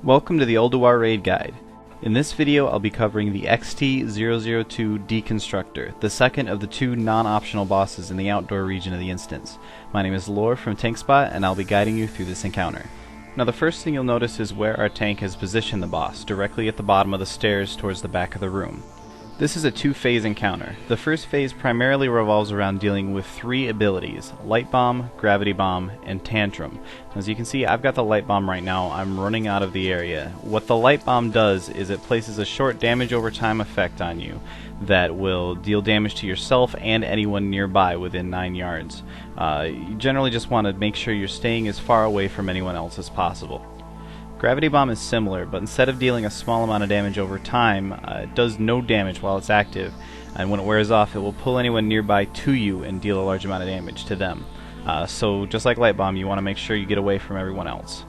Welcome to the Ulduar Raid Guide. In this video I'll be covering the XT-002 Deconstructor, the second of the two non-optional bosses in the outdoor region of the instance. My name is Lore from TankSpot and I'll be guiding you through this encounter. Now the first thing you'll notice is where our tank has positioned the boss, directly at the bottom of the stairs towards the back of the room. This is a two-phase encounter. The first phase primarily revolves around dealing with three abilities: Light Bomb, Gravity Bomb, and Tantrum. As you can see, I've got the Light Bomb right now. I'm running out of the area. What the Light Bomb does is it places a short damage over time effect on you that will deal damage to yourself and anyone nearby within 9 yards. You generally just want to make sure you're staying as far away from anyone else as possible. Gravity Bomb is similar, but instead of dealing a small amount of damage over time, it does no damage while it's active, and when it wears off it will pull anyone nearby to you and deal a large amount of damage to them. So just like Light Bomb, you want to make sure you get away from everyone else.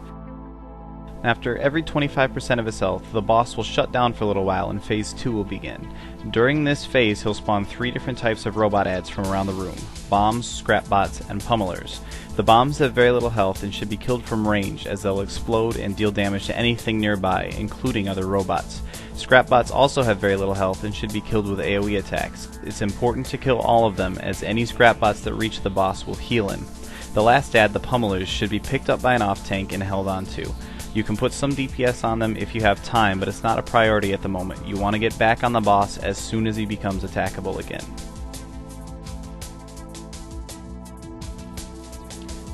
After every 25% of his health, the boss will shut down for a little while and phase 2 will begin. During this phase he'll spawn 3 different types of robot ads from around the room: bombs, scrap bots, and pummelers. The bombs have very little health and should be killed from range, as they'll explode and deal damage to anything nearby, including other robots. Scrap bots also have very little health and should be killed with AoE attacks. It's important to kill all of them, as any scrap bots that reach the boss will heal him. The last ad, the pummelers, should be picked up by an off tank and held onto. You can put some DPS on them if you have time, but it's not a priority at the moment. You want to get back on the boss as soon as he becomes attackable again.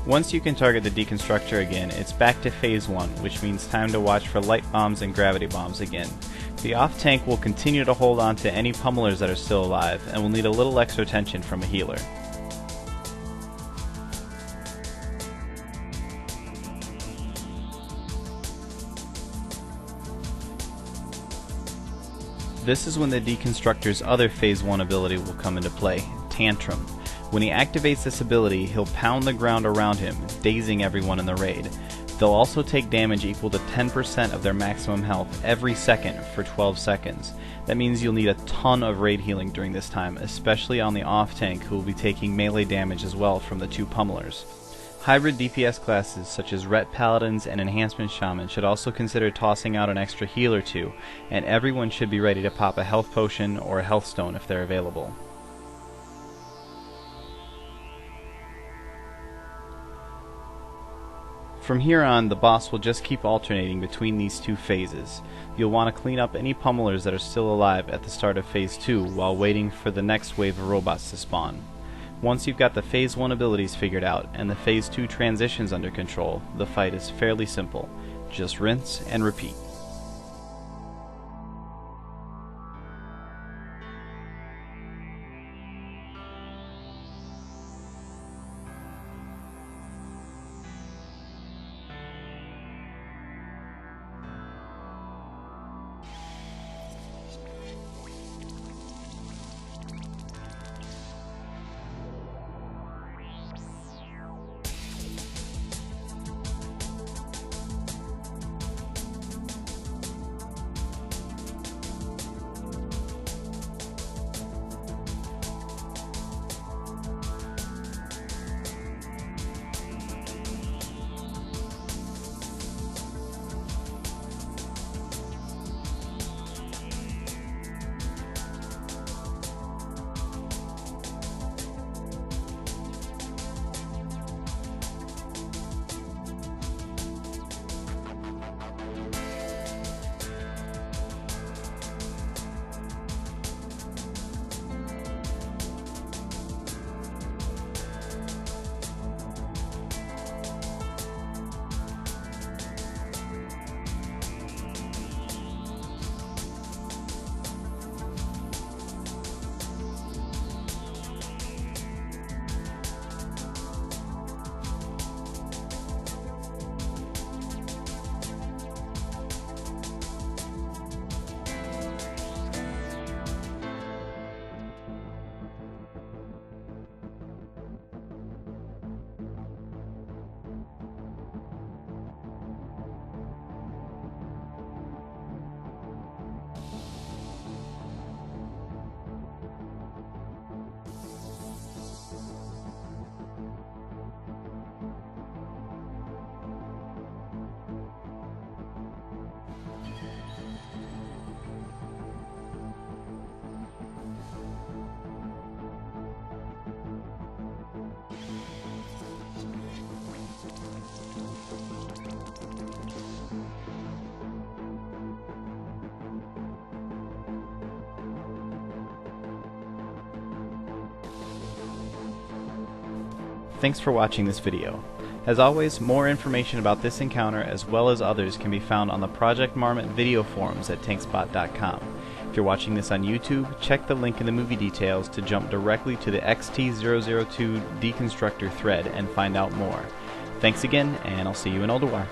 Once you can target the Deconstructor again, it's back to phase 1, which means time to watch for Light Bombs and Gravity Bombs again. The off tank will continue to hold on to any pummelers that are still alive, and will need a little extra attention from a healer. This is when the Deconstructor's other phase 1 ability will come into play, Tantrum. When he activates this ability, he'll pound the ground around him, dazing everyone in the raid. They'll also take damage equal to 10% of their maximum health every second for 12 seconds. That means you'll need a ton of raid healing during this time, especially on the off tank, who will be taking melee damage as well from the 2 pummelers. Hybrid DPS classes such as Ret Paladins and Enhancement Shaman should also consider tossing out an extra heal or 2, and everyone should be ready to pop a health potion or a health stone if they're available. From here on, the boss will just keep alternating between these two phases. You'll want to clean up any pummelers that are still alive at the start of phase 2 while waiting for the next wave of robots to spawn. Once you've got the phase 1 abilities figured out and the phase 2 transitions under control, the fight is fairly simple. Just rinse and repeat. thanks for watching this video. As always, more information about this encounter as well as others can be found on the Project Marmot video forums at TankSpot.com. If you're watching this on YouTube, check the link in the movie details to jump directly to the XT-002 Deconstructor thread and find out more. Thanks again, and I'll see you in Olderwire.